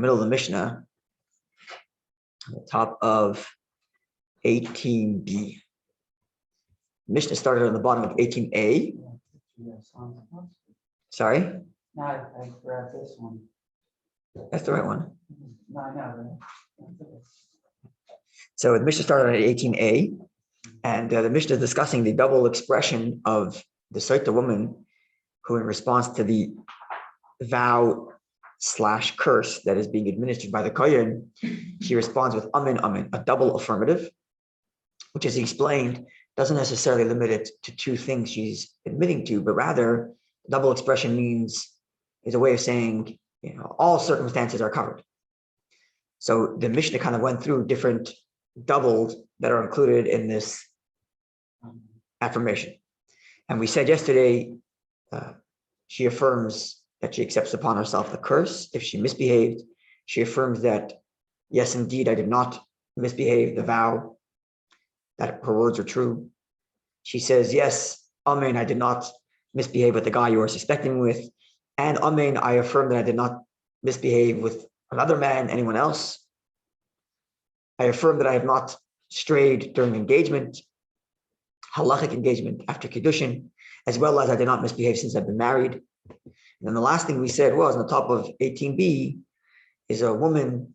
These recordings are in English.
middle of the Mishnah, on the top of 18b. Mishnah started on the bottom of 18a. Sorry? No, I grabbed this one. That's the right one. No, I know. So the Mishnah started on 18a, and the Mishnah is discussing the double expression of the Sotah woman who, in response to the vow/curse that is being administered by the Kohen, she responds with amen, amen, a double affirmative, which, as he explained, doesn't necessarily limit it to two things she's admitting to, but rather double expression is a way of saying, all circumstances are covered. So the Mishnah kind of went through different doubles that are included in this affirmation. And we said yesterday, she affirms that she accepts upon herself the curse if she misbehaved. She affirms that, yes, indeed, I did not misbehave, the vow, that her words are true. She says, yes, amen, I did not misbehave with the guy you are suspecting with. And amen, I affirm that I did not misbehave with another man, anyone else. I affirm that I have not strayed during engagement, halachic engagement after Kiddushin, as well as I did not misbehave since I've been married. And then the last thing we said was, on the top of 18b, is a woman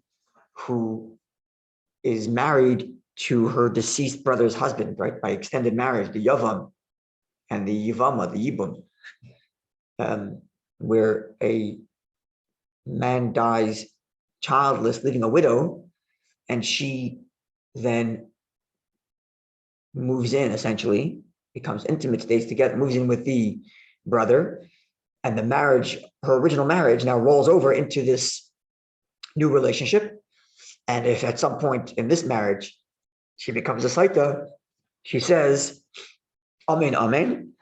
who is married to her deceased brother's husband, right, by extended marriage, the Yavam and the Yivama, the Yibum, where a man dies childless, leaving a widow, and she then moves in, essentially, becomes intimate, stays together, moves in with the brother, and the marriage, her original marriage, now rolls over into this new relationship. And if at some point in this marriage she becomes a Sotah, she says, amen, amen,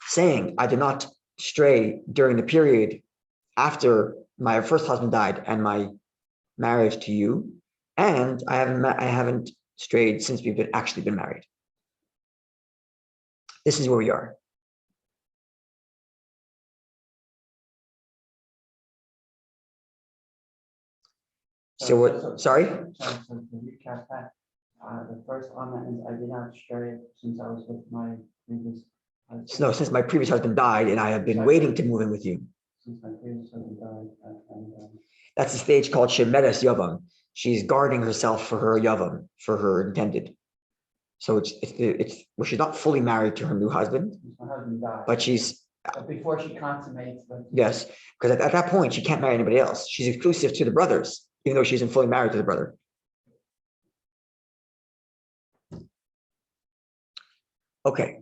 saying, I did not stray during the period after my first husband died and my marriage to you, and I haven't strayed since we've actually been married. This is where we are. So what? Sorry? So to recap that, the first amen is I did not stray since I was with my previous husband. No, since my previous husband died, and I have been waiting to move in with you. Since my previous husband died, That's a stage called Shemeres Yavam. She's guarding herself for her Yavam, for her intended. So it's well, she's not fully married to her new husband, my husband died. but she's before she consummates. Yes, because at that point she can't marry anybody else. She's exclusive to the brothers, even though she isn't fully married to the brother. Okay.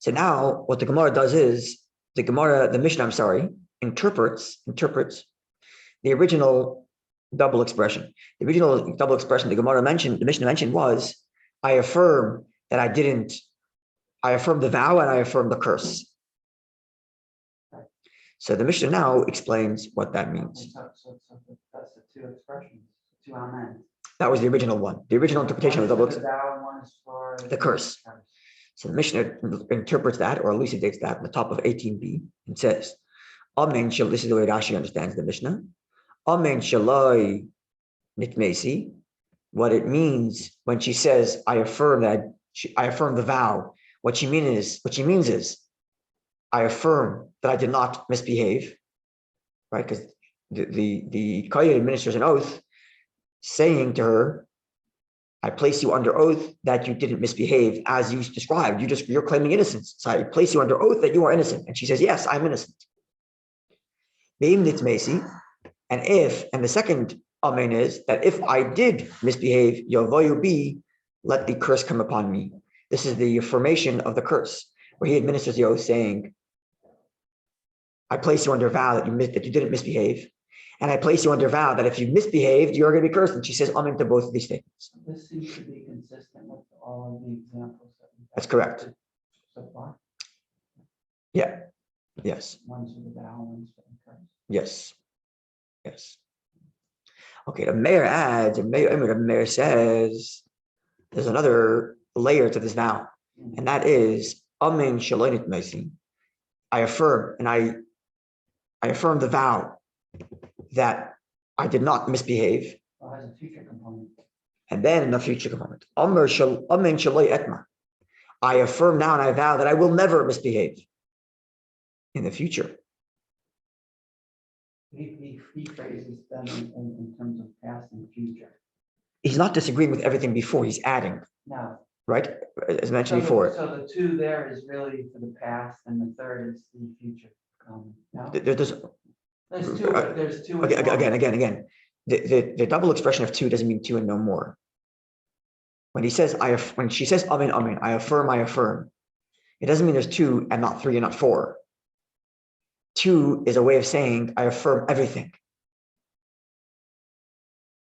So now what the Gemara does is the Mishnah, interprets the original double expression. The original double expression the Mishnah mentioned was, I affirm that I affirm the vow and I affirm the curse. So the Mishnah now explains what that means. So that's the two expressions, two amen. That was the original one. The original interpretation of the double expression. The curse. So the Mishnah interprets that, or elucidates that, on the top of 18b, and says, amen shall, this is the way Rashi understands the Mishnah, amen shaloi nitmesi, what it means when she says, I affirm the vow, what she means is, I affirm that I did not misbehave, right? Because the Kohen administers an oath saying to her, I place you under oath that you didn't misbehave as you described. You're claiming innocence. So I place you under oath that you are innocent. And she says, yes, I'm innocent. And the second amen is that if I did misbehave, VOW, let the curse come upon me. This is the affirmation of the curse, where he administers the oath saying, I place you under vow that you didn't misbehave. And I place you under vow that if you misbehaved, you're going to be cursed. And she says amen to both of these statements. This seems to be consistent with all of the examples. That's correct. So far? Yeah. Yes. One's for the vow, one's for the curse. Yes. Yes. Okay, the mayor adds, the mayor says, there's another layer to this vow, and that is, amen shalonit meisi. I affirm and I I affirm the vow that I did not misbehave. Well, has a future component. And then in the future component, amen shaloi etma. I affirm now and I vow that I will never misbehave in the future. He phrases them in terms of past and future. He's not disagreeing with everything before, he's adding, No. right? As mentioned before. So the two there is really for the past, and the third is the future. No? There's two. Again. The double expression of two doesn't mean two and no more. When he says when she says amen, amen, I affirm, it doesn't mean there's two and not three and not four. Two is a way of saying I affirm everything.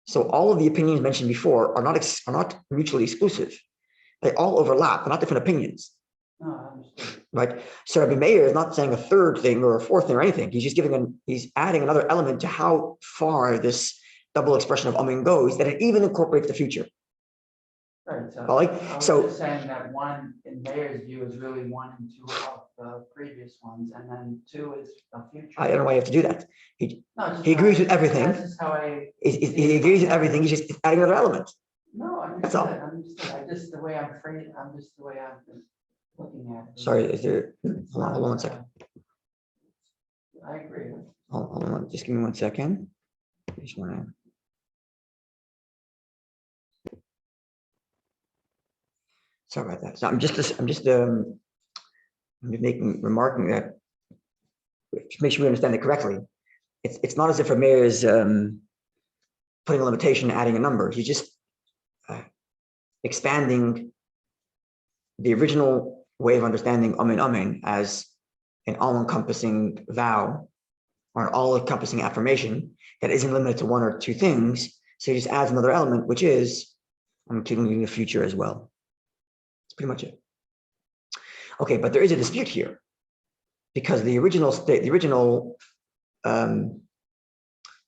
So all of the opinions mentioned before are not mutually exclusive. They all overlap. They're not different opinions. No, I understand. Right? So Rabbi Meir is not saying a third thing or a fourth thing or anything. He's just he's adding another element to how far this double expression of amen goes, that it even incorporates the future. Right. So Like, I was so just saying that one in Meir's view is really one and two of the previous ones, and then two is a future. I don't know why you have to do that. He No, agrees with everything. That's just how I. He agrees with everything. He's just adding another element. No, That's all. understood. I just the way I'm phrasing. I'm just the way I'm looking at it. Sorry, is there? Hold on 1 second. I agree. Hold on, just give me 1 second. Sorry about that. So I'm just remarking that to make sure we understand it correctly. It's not as if Rameir is putting a limitation, adding a number. He's just expanding the original way of understanding amen as an all-encompassing vow or an all-encompassing affirmation that isn't limited to one or two things. So he just adds another element, which is I'm including the future as well. That's pretty much it. Okay, but there is a dispute here because the original Tana,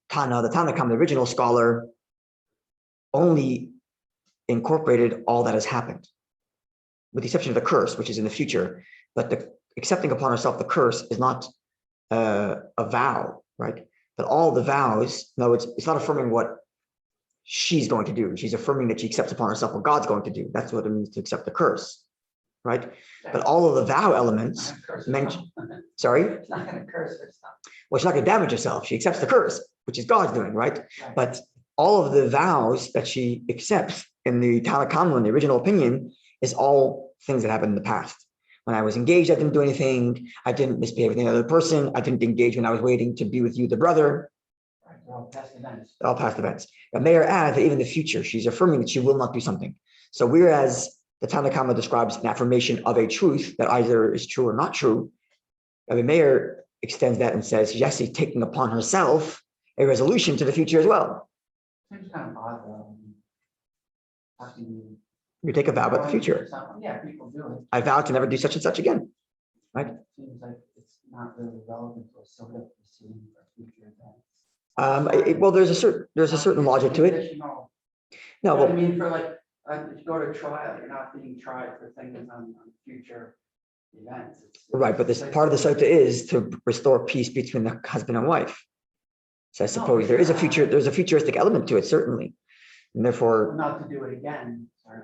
the Tanakhama, the original scholar, only incorporated all that has happened, with the exception of the curse, which is in the future. But the accepting upon herself the curse is not a vow, right? But all the vows, no, it's not affirming what she's going to do. She's affirming that she accepts upon herself what God's going to do. That's what it means to accept the curse, right? But all of the vow elements mentioned. Sorry? It's not going to curse herself. Well, she's not going to damage herself. She accepts the curse, which is God's doing, right? But all of the vows that she accepts in the Tanakhama, in the original opinion, is all things that happened in the past. When I was engaged, I didn't do anything. I didn't misbehave with any other person. I didn't engage when I was waiting to be with you, the brother. All past events. All past events. The Meir adds that even in the future, she's affirming that she will not do something. So whereas the Tanakhama describes an affirmation of a truth that either is true or not true, the Meir extends that and says she's actually taking upon herself a resolution to the future as well. Seems kind of odd though. How can You take a vow about the future. Yeah, people do it. I vow to never do such and such again. Right? Seems like it's not really relevant to a sort of proceeding for future events. Well, there's a certain logic to it. No, No, I mean, for like, if you go to trial, you're not being tried for things on future events. Right, but this part of the Sotah is to restore peace between the husband and wife. So I suppose there's a futuristic element to it, certainly. And therefore, not to do it again. Sorry.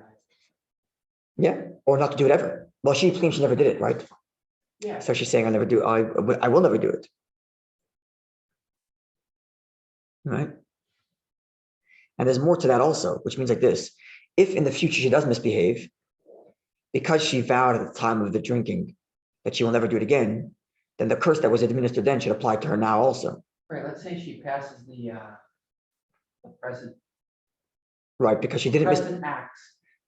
Yeah, or not to do it ever. Well, she claims she never did it, right? Yeah. So she's saying I will never do it. Right? And there's more to that also, which means like this. If in the future she does misbehave, because she vowed at the time of the drinking that she will never do it again, then the curse that was administered then should apply to her now also. Right, let's say she passes the present. Right, because she didn't present acts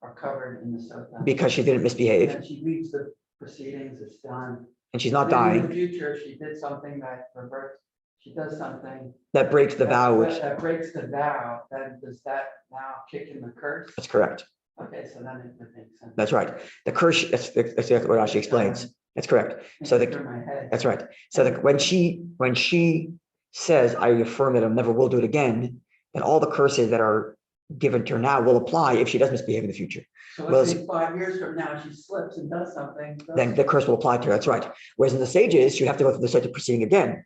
are covered in the Sotah. Because she didn't misbehave. And she leaves the proceedings, it's done. And she's not Maybe dying. in the future, she did something that reverts, she does something. That breaks the vow. That breaks the vow, then does that now kick in the curse? That's correct. Okay, so then it would make sense. That's right. The curse, that's what Rashi explains. That's correct. So that's right. So when she says, I affirm that I never will do it again, then all the curses that are given to her now will apply if she does misbehave in the future. So let's say 5 years from now, she slips and does something. Then the curse will apply to her. That's right. Whereas in the sages, you have to go through the Sotah proceeding again.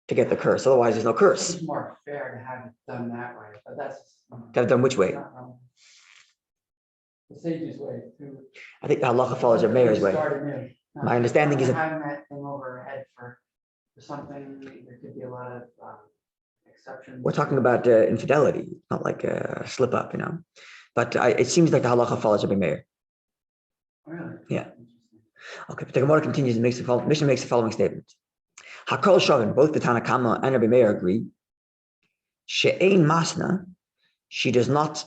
to get the curse. Otherwise, there's no curse. It's more fair to have it done that way, but that's. To have done which way? The sage's way. I think the halacha follows Rabbi Meir's way. My understanding is that having that thing over her head for something, there could be a lot of exceptions. we're talking about infidelity, not like a slip up, But it seems like the halacha follows Rabbi Meir. Really? Yeah. Okay, but the Gemara continues and Mishnah makes the following statement. Hakol Shavin, both the Tanna Kama and Rabbi Meir agree. She'ein masna, she does not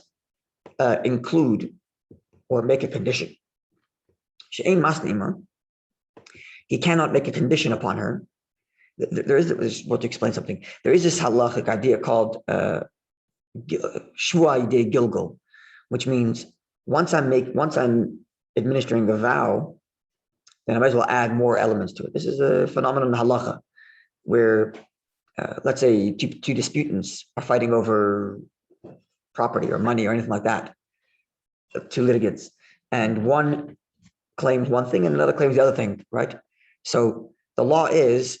include or make a condition. She'ein masna ima, he cannot make a condition upon her. There is, to explain something, there is this halachic idea called shvua de gilgul, which means once I'm administering a vow, then I might as well add more elements to it. This is a phenomenon in halacha, where let's say two disputants are fighting over property or money or anything like that, two litigants, and one claims one thing and another claims the other thing, right? So the law is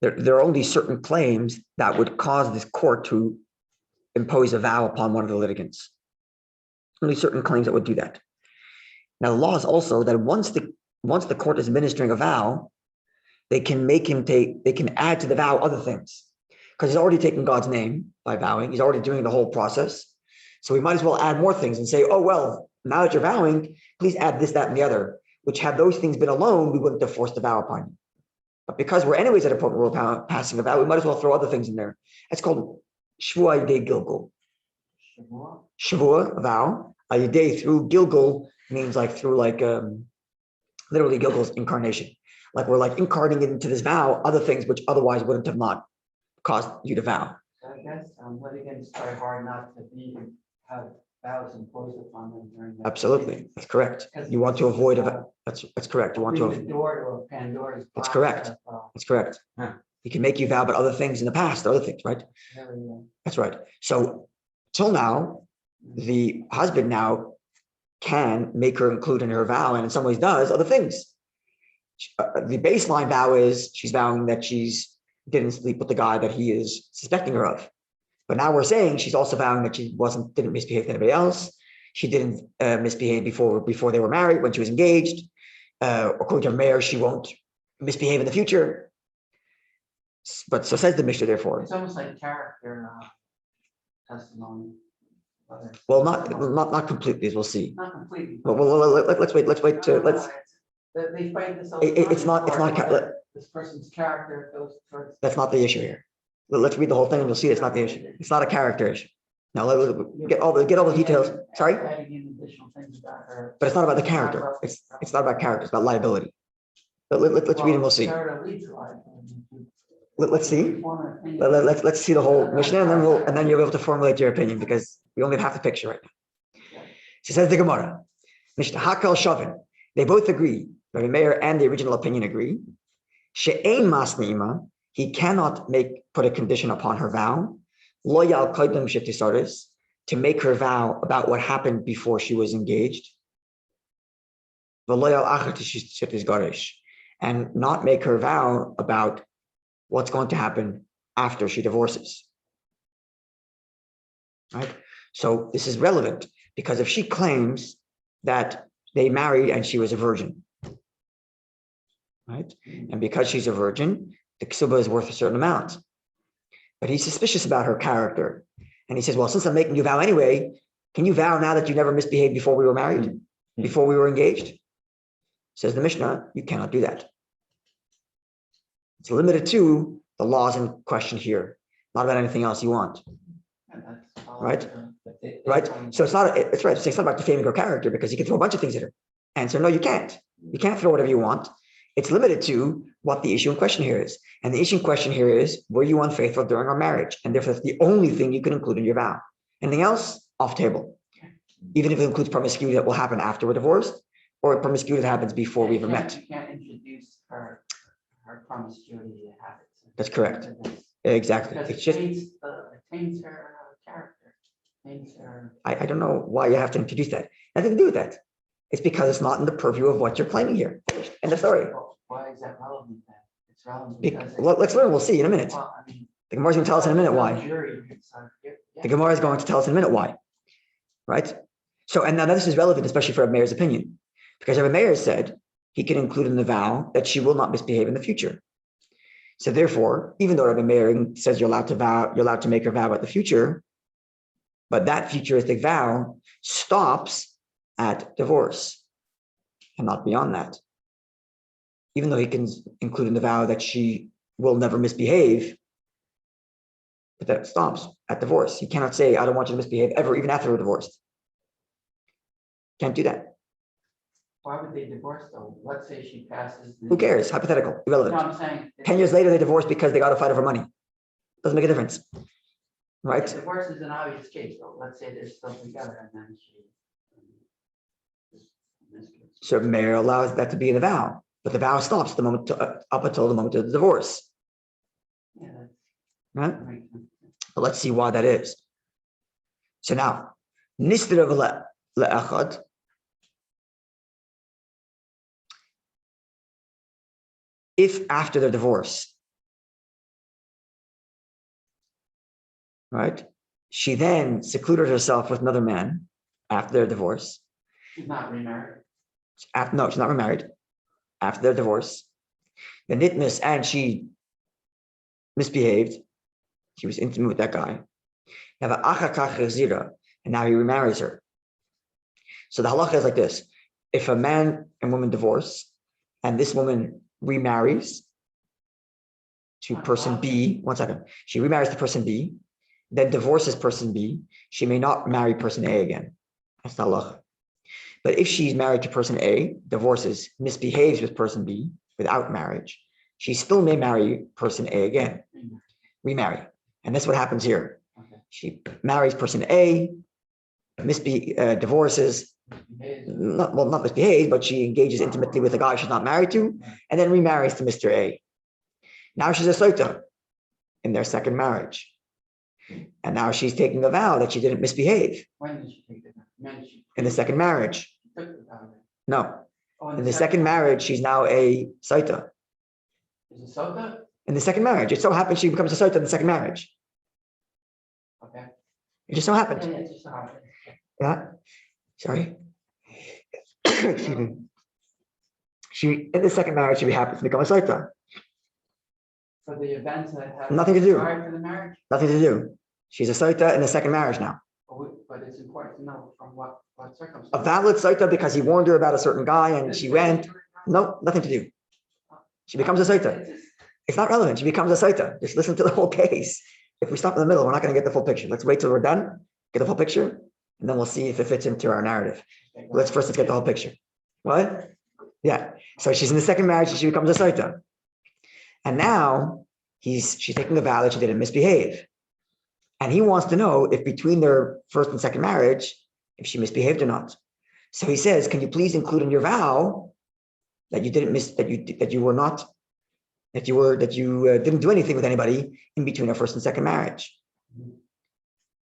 there are only certain claims that would cause this court to impose a vow upon one of the litigants. Only certain claims that would do that. Now, the law is also that once the court is administering a vow, they can add to the vow other things, because he's already taken God's name by vowing. He's already doing the whole process. So we might as well add more things and say, oh, well, now that you're vowing, please add this, that, and the other, which had those things been alone, we wouldn't have forced the vow upon you. But because we're anyways at a point where we're passing a vow, we might as well throw other things in there. That's called shvua de gilgul. Shvua, vow. Ayidei, through gilgul means literally gilgul's incarnation. Like we're like incarnating into this vow other things which otherwise wouldn't have not caused you to vow. So I guess litigants try hard not to have vows imposed upon them during that. Absolutely, that's correct. You want to avoid that's correct. You want to the door to a Pandora's box. That's correct. That's correct. Yeah. He can make you vow about other things in the past, other things, right? That's right. So till now, the husband now can make her include in her vow, and in some ways does other things. The baseline vow is she's vowing that she's didn't sleep with the guy that he is suspecting her of. But now we're saying she's also vowing that she didn't misbehave to anybody else. She didn't misbehave before they were married, when she was engaged. According to Meir, she won't misbehave in the future. But so says the Mishnah, therefore. It's almost like character testimony. Well, not completely, as we'll see. Not completely. Well, let's wait. They fight this all It's not. This person's character goes towards. That's not the issue here. Let's read the whole thing, and you'll see it's not the issue. It's not a character issue. Now let's get all the details. Sorry, but it's not about the character. It's not about character. It's about liability. Let's read and we'll see. Let's see. Let's see the whole Mishnah, and then you'll be able to formulate your opinion, because we only have half the picture right now. She says the Gemara, Mishnah Hakel Shavin. They both agree. Rabbi Meir and the original opinion agree. She'ein masnima. He cannot put a condition upon her vow. Lo yal kodim shetisaris, to make her vow about what happened before she was engaged. V'lo yal achar shetisgarish, and not make her vow about what's going to happen after she divorces. Right? So this is relevant, because if she claims that they married and she was a virgin, right? And because she's a virgin, the ksuba is worth a certain amount. But he's suspicious about her character. And he says, well, since I'm making you vow anyway, can you vow now that you never misbehaved before we were married, before we were engaged? Says the Mishnah, you cannot do that. It's limited to the laws in question here, not about anything else you want. Right? Right? So it's right. It's not about defaming her character, because you can throw a bunch of things at her. And so no, you can't. You can't throw whatever you want. It's limited to what the issue in question here is. And the issue in question here is, were you unfaithful during our marriage? And therefore, that's the only thing you can include in your vow. Anything else, off table. Even if it includes promiscuity that will happen after we're divorced, or promiscuity that happens before we ever met. You can't introduce her promiscuity habits. That's correct. Exactly. Because it's just taints her character. I don't know why you have to introduce that. Nothing to do with that. It's because it's not in the purview of what you're claiming here. End of story. Why is that relevant then? it's relevant because Let's learn. We'll see in a minute. well, I mean, The Gemara is going to tell us in a minute why. jury, The Gemara is going to tell us in a minute why. Right? So, and now this is relevant, especially for Rabbi Meir's opinion, because Rabbi Meir said he can include in the vow that she will not misbehave in the future. So therefore, even though Rabbi Meir says you're allowed to make a vow about the future, but that futuristic vow stops at divorce and not beyond that. Even though he can include in the vow that she will never misbehave, but that stops at divorce. He cannot say, I don't want you to misbehave ever, even after we're divorced. Can't do that. Why would they divorce though? Let's say she passes. Who cares? Hypothetical, irrelevant. No, I'm saying 10 years later, they divorce because they got to fight over money. Doesn't make a difference. Right? Divorce is an obvious case though. Let's say they're still together and then she. So Meir allows that to be in the vow, but the vow stops the moment up until the moment of the divorce. Yeah, Right? But let's see why that is. So now, Nistra le'achad. If after their divorce, right, she then secluded herself with another man after their divorce. She's not remarried. No, she's not remarried. After their divorce, the nitness and she misbehaved. She was intimate with that guy. And now he remarries her. So the halacha is like this: if a man and woman divorce, and this woman remarries to person B, one second, she remarries to person B, then divorces person B, she may not marry person A again. That's the halacha. But if she's married to person A, divorces, misbehaves with person B without marriage, she still may marry person A again, remarry. And that's what happens here. Okay. She marries person A, divorces, not misbehaves, but she engages intimately with a guy she's not married to, and then remarries to Mr. A. Now she's a Sotah in their second marriage. And now she's taking a vow that she didn't misbehave. When did she take it? In the second marriage. No. Oh, In the second marriage, she's now a Sotah. Is it Sotah? In the second marriage. It so happens she becomes a Sotah in the second marriage. Okay. It just so happened. Yeah, it just so happened. Yeah. Sorry. Excuse me. She, in the second marriage, she happens to become a Sotah. For the events that have Nothing to do. prior to the marriage? Nothing to do. She's a Sotah in the second marriage now. But it's important to know from what circumstances. A valid Sotah because he warned her about a certain guy and she went. No, nothing to do. She becomes a Sotah. It's not relevant. She becomes a Sotah. Just listen to the whole case. If we stop in the middle, we're not going to get the full picture. Let's wait till we're done, get the full picture, and then we'll see if it fits into our narrative. Let's get the whole picture. What? Yeah. So she's in the second marriage and she becomes a Sotah. And now she's taking a vow that she didn't misbehave. And he wants to know if between their first and second marriage, if she misbehaved or not. So he says, can you please include in your vow that you didn't didn't do anything with anybody in between our first and second marriage.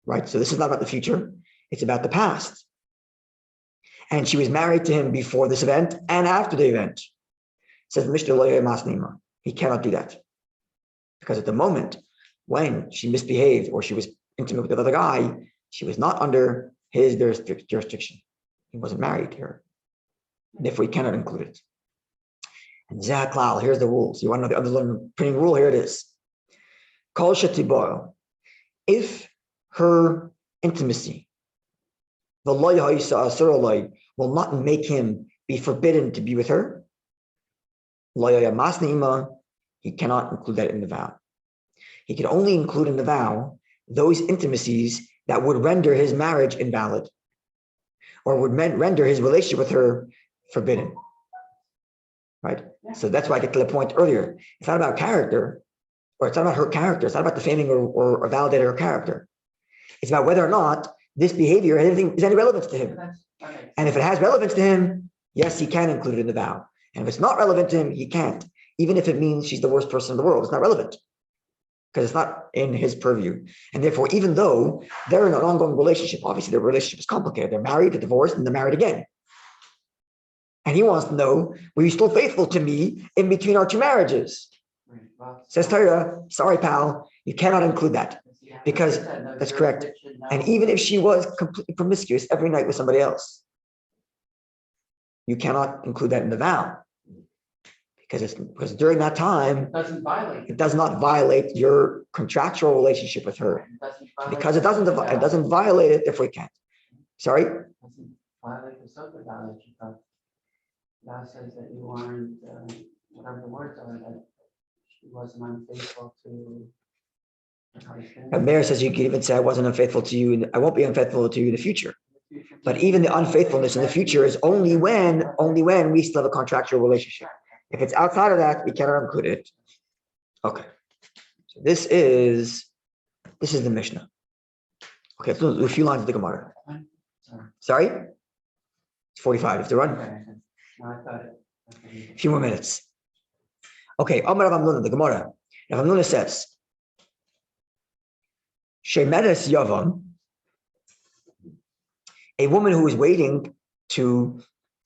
Right? So this is not about the future. It's about the past. And she was married to him before this event and after the event. Says Mishnah Loya Masnima. He cannot do that. Because at the moment when she misbehaved or she was intimate with another guy, she was not under his jurisdiction. He wasn't married to her. And therefore, he cannot include it. And Zaklal, here's the rules. You want to know the underlying printing rule? Here it is. Kol shetibor. If her intimacy, the loy ha'isa asur loy, will not make him be forbidden to be with her, loy masni ima, he cannot include that in the vow. He can only include in the vow those intimacies that would render his marriage invalid or would render his relationship with her forbidden. Right? Yeah. So that's why I get to the point earlier. It's not about character, or it's not about her character. It's not about defaming or validating her character. It's about whether or not this behavior has any relevance to him. And if it has relevance to him, yes, he can include it in the vow. And if it's not relevant to him, he can't. Even if it means she's the worst person in the world, it's not relevant because it's not in his purview. And therefore, even though they're in an ongoing relationship, obviously their relationship is complicated. They're married, they're divorced, and they're married again. And he wants to know, were you still faithful to me in between our two marriages? Says Torah, sorry, pal, you cannot include that because that's correct. And even if she was completely promiscuous every night with somebody else, you cannot include that in the vow because during that time, it does not violate your contractual relationship with her. Because it doesn't violate it, therefore it can't. Sorry? Doesn't violate the Sotah vow that you got. God says that you aren't, whatever the words are, that she wasn't unfaithful to her husband. And Mayor says you can even say I wasn't unfaithful to you, and I won't be unfaithful to you in the future. But even the unfaithfulness in the future is only when we still have a contractual relationship. If it's outside of that, we cannot include it. Okay. So this is the Mishnah. Okay, let's do a few lines of the Gemara. Sorry? It's 45. You have to run. No, I thought it. A few more minutes. Okay, Amar Rav Hamnuna, the Gemara. Rav Hamnuna says, Shemeres Yavam, a woman who is waiting to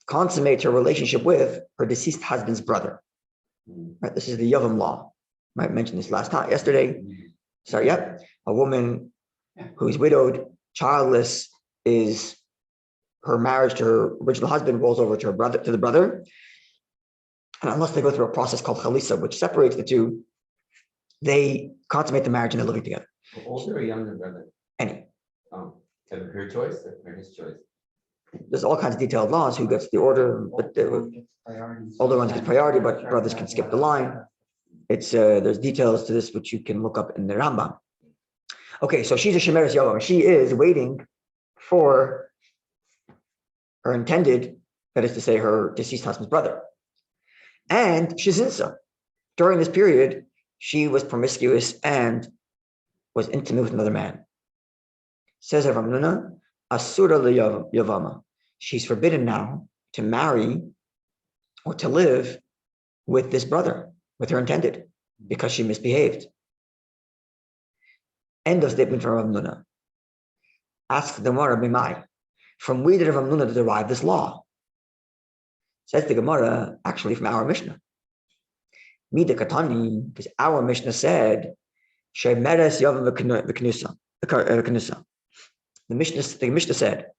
consummate her relationship with her deceased husband's brother. Right, this is the Yavam law. I mentioned this yesterday. Sorry, yep. A woman who is widowed, childless, is her marriage to her original husband rolls over to the brother. And unless they go through a process called chalisa, which separates the two, they consummate the marriage and they're living together. Older or younger brother? Any. Oh, her choice or his choice? There's all kinds of detailed laws who gets the order, but older ones get priority, but brothers can skip the line. It's there's details to this which you can look up in the Rambam. Okay, so she's a shemeres yavam. She is waiting for her intended, that is to say, her deceased husband's brother. And she's insa. During this period, she was promiscuous and was intimate with another man. Says Rav Hamnuna, asura yavama. She's forbidden now to marry or to live with this brother, with her intended, because she misbehaved. End of statement from Rav Hamnuna. Ask the Gemara, Bimai, from where did Rav Hamnuna derive this law? Says the Gemara, actually from our Mishnah. Mida Katani, because our Mishnah said, Shemeres Yavam v'knusa. The Mishnah said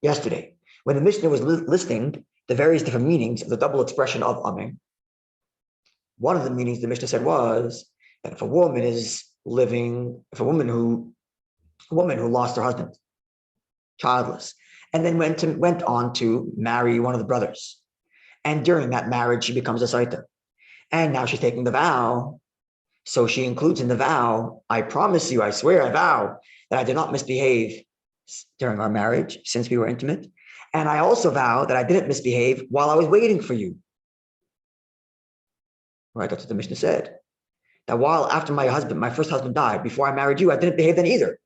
yesterday, when the Mishnah was listing the various different meanings of the double expression of Amen, one of the meanings the Mishnah said was that if a woman who lost her husband, childless, and then went on to marry one of the brothers, and during that marriage she becomes a Sotah, and now she's taking the vow, so she includes in the vow, I promise you, I swear, I vow that I did not misbehave during our marriage since we were intimate, and I also vow that I didn't misbehave while I was waiting for you. Right, that's what the Mishnah said. That while after my first husband died, before I married you, I didn't behave then either.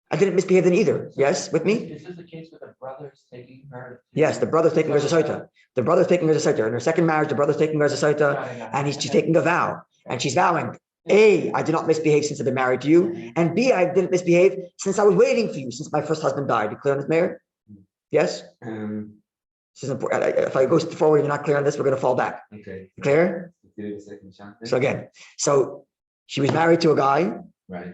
I didn't misbehave then either. Yes, with me? Is this the case with the brothers taking her? Yes, the brother's taking her as a Sotah. The brother's taking her as a Sotah. In her second marriage, the brother's taking her as a Sotah, and she's taking a vow. And she's vowing, A, I did not misbehave since I've been married to you, and B, I didn't misbehave since I was waiting for you, since my first husband died. You clear on this, Mayor? Yes? This is important. If I go forward and you're not clear on this, we're going to fall back. Okay. You clear? So again, she was married to a guy. Right.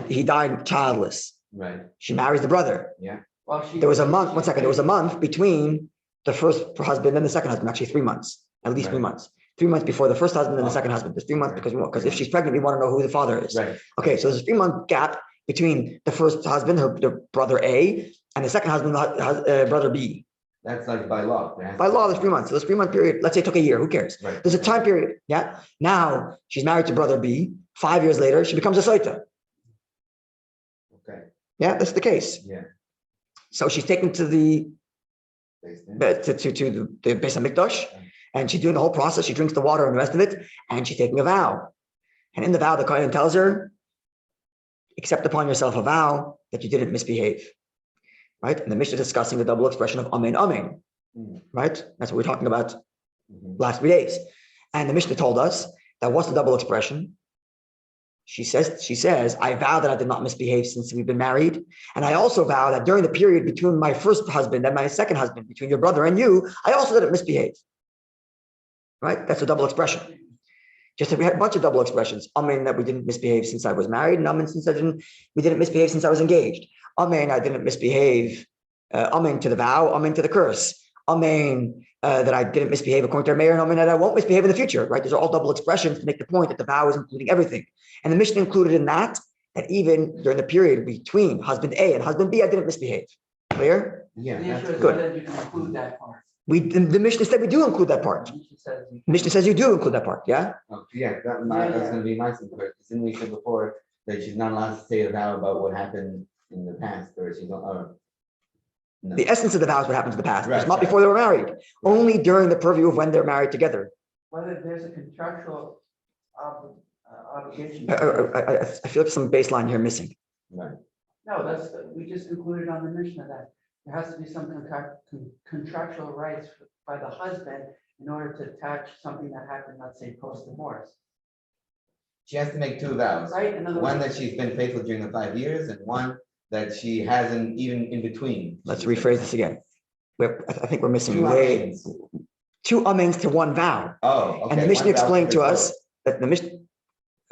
He died childless. Right. She marries the brother. Yeah. Well, There was a month. 1 second. There was a month between the first husband and the second husband. Actually, 3 months. At least 3 months. 3 months before the first husband and the second husband. There's 3 months because if she's pregnant, we want to know who the father is. Right. Okay, so there's a 3-month gap between the first husband, her brother A, and the second husband, brother B. That's like by law. By law, there's 3 months. So this 3-month period, let's say it took a year. Who cares? Right. There's a time period. Yeah. Now she's married to brother B. 5 years later, she becomes a Sotah. Okay. Yeah, that's the case. Yeah. So she's taken to the Based in. to the Beis HaMikdash, and she's doing the whole process. She drinks the water and the rest of it, and she's taking a vow. And in the vow, the Kohen tells her, accept upon yourself a vow that you didn't misbehave. Right? And the Mishnah is discussing the double expression of Amen, Amen. Right? That's what we're talking about last 3 days. And the Mishnah told us that what's the double expression? She says, I vow that I did not misbehave since we've been married. And I also vow that during the period between my first husband and my second husband, between your brother and you, I also didn't misbehave. Right? That's a double expression. Just that we had a bunch of double expressions. Amen, that we didn't misbehave since I was married, and amen, we didn't misbehave since I was engaged. Amen, I didn't misbehave. Amen to the vow, amen to the curse. Amen, that I didn't misbehave according to our mayor, and amen that I won't misbehave in the future, right? These are all double expressions to make the point that the vow is including everything. And the Mishnah included in that even during the period between husband A and husband B, I didn't misbehave. Clear? Yeah, The that's issue is good. whether you can include that part. The Mishnah said we do include that part. Mishnah says you do include that part, yeah? Oh, yeah, that's gonna be my question. Didn't we say before that she's not allowed to say a vow about what happened in the past, or she's not, no. The essence of the vow is what happened in the past. Right, It's not right. before they were married, only during the purview of when they're married together. Whether there's a contractual obligation. I feel like some baseline here missing. Right. No, we just included on the Mishnah that there has to be some contractual rights by the husband in order to attach something that happened, let's say, post-divorce. She has to make two vows. Right? In other One words, that she's been faithful during the 5 years, and one that she hasn't even in between. Let's rephrase this again. I think we're missing Two way amens. two amens to one vow. Oh, okay. And the Mishnah one vow explained to for us that the Mishnah,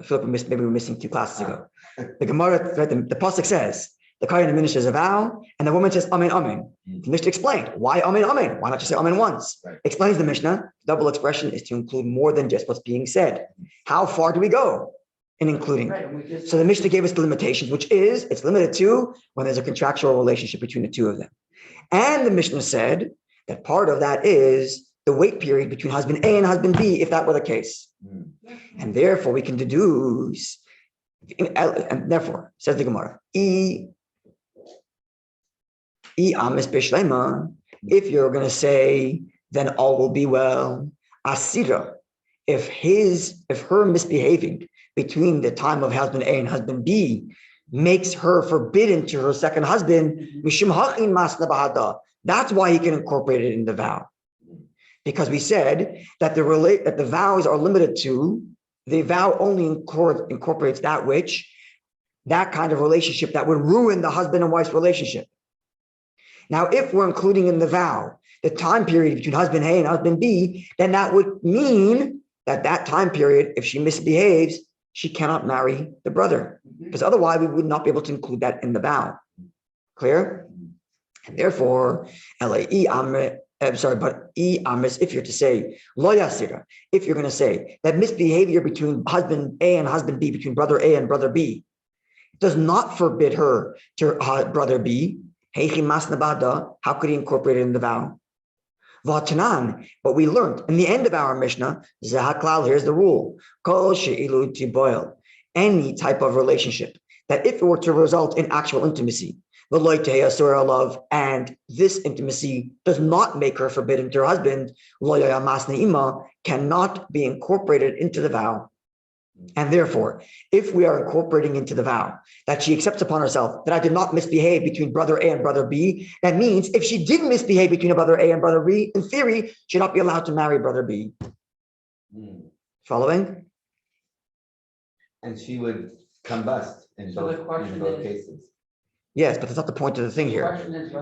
I feel like maybe we're missing 2 classes ago. The Gemara, right, the Pasuk says, the Kohen administers a vow, and the woman says, amen, amen. The Mishnah explained, why amen, amen? Why not just say amen once? Right. Explains the Mishnah, double expression is to include more than just what's being said. How far do we go in including? right, and we just. So the Mishnah gave us the limitations, which is, it's limited to when there's a contractual relationship between the two of them. And the Mishnah said that part of that is the wait period between husband A and husband B, if that were the case. And therefore we can deduce, and therefore, says the Gemara, if you're going to say, then all will be well. Asira, if her misbehaving between the time of husband A and husband B makes her forbidden to her second husband, that's why he can incorporate it in the vow. Because we said that the vows are limited to, the vow only incorporates that kind of relationship that would ruin the husband and wife's relationship. Now, if we're including in the vow the time period between husband A and husband B, then that would mean that time period, if she misbehaves, she cannot marry the brother, because otherwise we would not be able to include that in the vow. Clear? And therefore, if you're to say, lo yasira, if you're going to say that misbehavior between husband A and husband B, between brother A and brother B, does not forbid her to brother B, how could he incorporate it in the vow? Vatanan, but we learned in the end of our Mishnah, here's the rule, any type of relationship that if it were to result in actual intimacy, and this intimacy does not make her forbidden to her husband, cannot be incorporated into the vow. And therefore, if we are incorporating into the vow that she accepts upon herself that I did not misbehave between brother A and brother B, that means if she did misbehave between brother A and brother B, in theory, she should not be allowed to marry brother B. Following? And she would combust in both cases. Yes, but that's not the point of the thing here.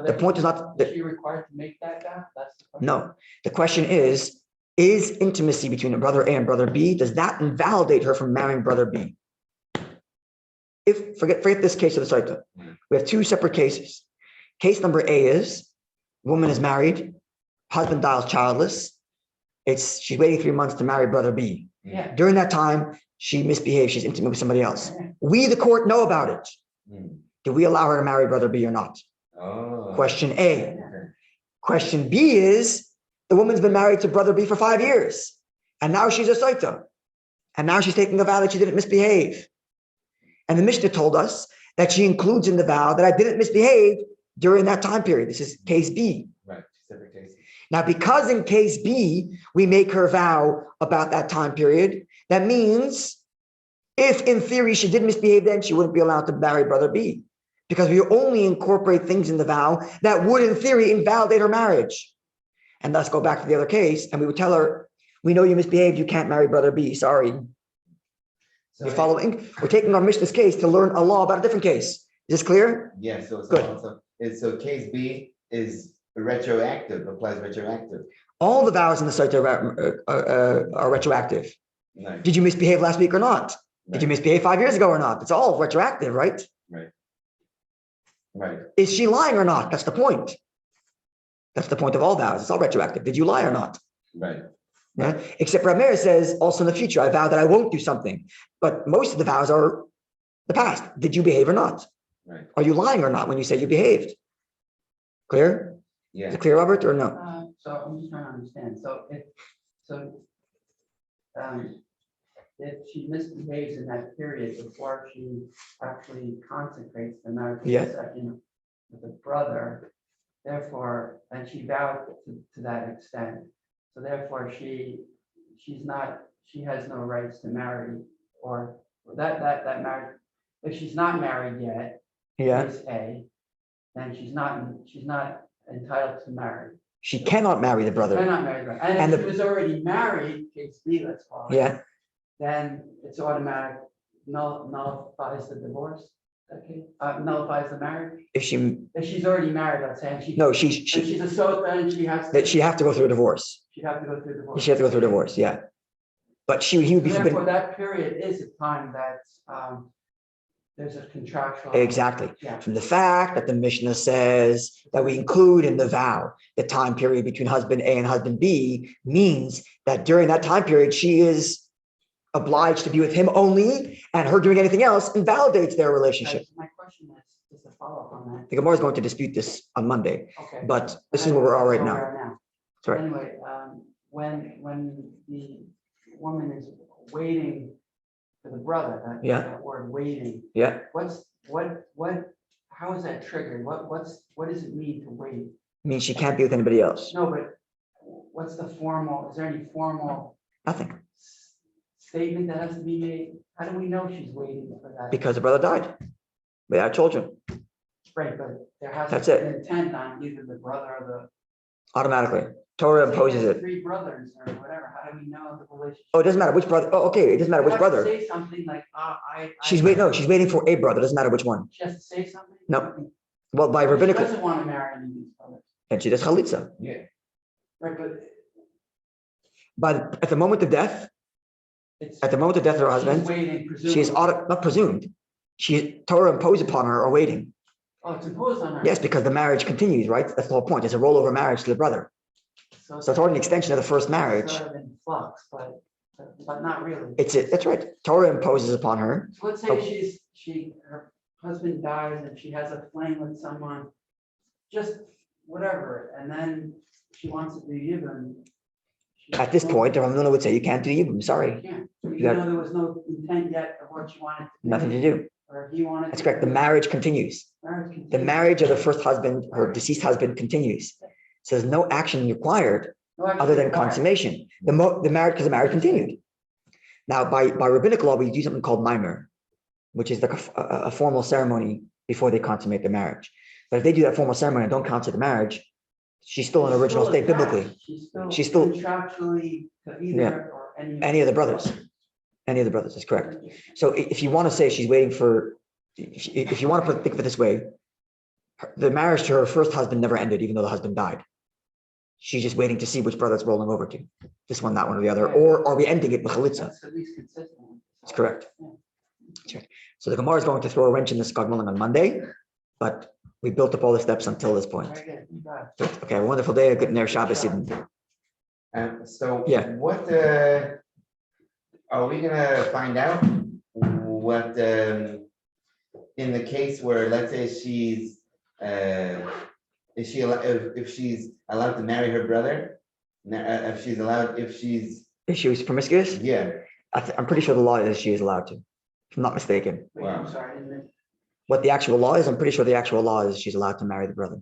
The point is not Is she required to make that vow? That's the question. No, the question is intimacy between a brother A and brother B, does that invalidate her from marrying brother B? Forget this case of the Sotah. We have 2 separate cases. Case number A is woman is married, husband dies childless. She's waiting 3 months to marry brother B. Yeah. During that time, she misbehaves, she's intimate with somebody else. We, the court, know about it. Do we allow her to marry brother B or not? Question A. Question B is, the woman's been married to brother B for 5 years, and now she's a Sotah. And now she's taking a vow that she didn't misbehave. And the Mishnah told us that she includes in the vow that I didn't misbehave during that time period. This is case B. Right, separate cases. Now, because in case B, we make her vow about that time period, that means if in theory she did misbehave, then she wouldn't be allowed to marry brother B, because we only incorporate things in the vow that would in theory invalidate her marriage. And thus go back to the other case, and we would tell her, we know you misbehaved, you can't marry brother B, sorry. So You're following? We're taking our Mishnah's case to learn a law about a different case. Is this clear? Yeah, so Good. So case B is applies retroactive. All the vows in the Sotah are retroactive. Right. Did you misbehave last week or not? Did you Right. misbehave 5 years ago or not? It's all retroactive, right? Right. Is she lying or not? That's the point. That's the point of all vows. It's all retroactive. Did you lie or not? Right. Yeah. Except Rabbi says also in the future, I vow that I won't do something. But most of the vows are the past. Did you behave or not? Right. Are you lying or not when you say you behaved? Clear? Is Yeah. it clear, Robert, or no? So I'm just trying to understand. If she misbehaves in that period before she actually consecrates the marriage Yeah. with the brother, therefore, and she vowed to that extent. So therefore, she has no rights to marry, or that marriage. If she's not married yet, Yeah. case A, then she's not entitled to marry. She cannot marry the brother. Cannot marry the brother. And And if she was already married, case B, let's call it. Yeah. Then it's automatic, nullifies the divorce. Okay, nullifies the marriage. If If she's already married, let's say, and she's she's a sota and she has that she'd have to go through a divorce. she'd have to go through divorce. She'd have to go through a divorce, yeah. But he would be Therefore, forbidden. that period is a time that there's a contractual. Exactly. Yeah. From the fact that the Mishnah says that we include in the vow the time period between husband A and husband B means that during that time period, she is obliged to be with him only, and her doing anything else invalidates their relationship. Okay, so my question is, just to follow up on that. The Gemara is going to dispute this on Monday, Okay. but this is where we are right That's now. where we are Sorry. Anyway, when the woman is waiting for the brother, that word waiting, Yeah. how is that triggered? What does it mean to wait? Means she can't be with anybody else. No, but what's the formal, is there any formal Nothing. statement that has to be made? How do we know she's waiting for that? Because the brother died without children. Right, but there has That's to be it. an intent on either the brother or Automatically. Torah the. imposes it. 3 brothers or whatever, how do we know the relationship? Oh, it doesn't matter which brother. Oh, okay. It doesn't matter You which have to brother. Say something like, She's waiting for a brother. It doesn't matter which one. She has to say something? No. Well, by She rabbinical, doesn't want to marry any of these brothers. and she does chalitza. Yeah. Right, but But at the moment of death, it's. of her husband, She's waiting, she is presumably. not presumed. Torah imposed upon her or waiting. Oh, it's imposed on her. Yes, because the marriage continues, right? That's the whole point. It's a rollover marriage to the brother. So it's already an extension of the first marriage. Sort of in flux, but not really. That's right. Torah imposes upon her. So let's say her husband dies and she has a flame with someone, just whatever, and then she wants to do yibum. At this point, the Ramuna would say, you can't do yibum. Sorry. Yeah, even though there was no intent yet of what she wanted to do. Nothing to do. Or he wanted. That's correct. The marriage continues. The marriage of the first husband, her deceased husband, continues. So there's no action required other than consummation. The marriage, because the marriage continued. Now, by rabbinical law, we do something called mimer, which is like a formal ceremony before they consummate the marriage. But if they do that formal ceremony and don't consummate the marriage, she's still in original state biblically. She's still contractually to either or any of the brothers. Any of the brothers is correct. So if you want to say she's waiting for, if you want to think of it this way, the marriage to her first husband never ended, even though the husband died. She's just waiting to see which brother it's rolling over to. This one, that one, or the other. Or are we ending it with chalitza? That's at least consistent. That's correct. That's right. So the Gemara is going to throw a wrench in the Skagmulang on Monday, but we built up all the steps until this point. Very good. You got it. Okay, a wonderful day, a good Ner Shabbos. So Yeah. what are we gonna find out what in the case where, let's say, she's if she's allowed to marry her brother, if If she was promiscuous, yeah. I'm pretty sure the law is she is allowed to, if I'm not mistaken. Wait, I'm sorry, I didn't. What the actual law is, I'm pretty sure the actual law is she's allowed to marry the brother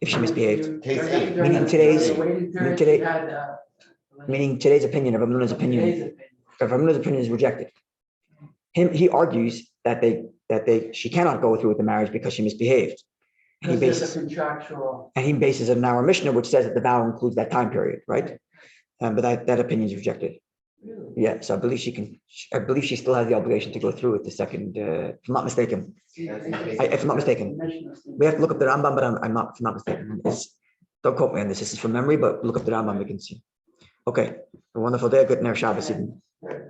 if she misbehaved. Case eight. Meaning today's- today- Meaning Meaning today's opinion of Amuna's opinion, if Amuna's opinion is rejected. He argues that she cannot go through with the marriage because she misbehaved. And he This is bases a contractual. it on our Mishnah, which says that the vow includes that time period, right? But that opinion is rejected. Really? Yeah, so I believe she still has the obligation to go through with the second, if I'm not mistaken. If I'm not mistaken. We have to look up the Rambam, but I'm not, if I'm not mistaken. Don't quote me on this. This is from memory, but look up the Rambam, we can see. Okay, a wonderful day, good Ner Shabbos. Right.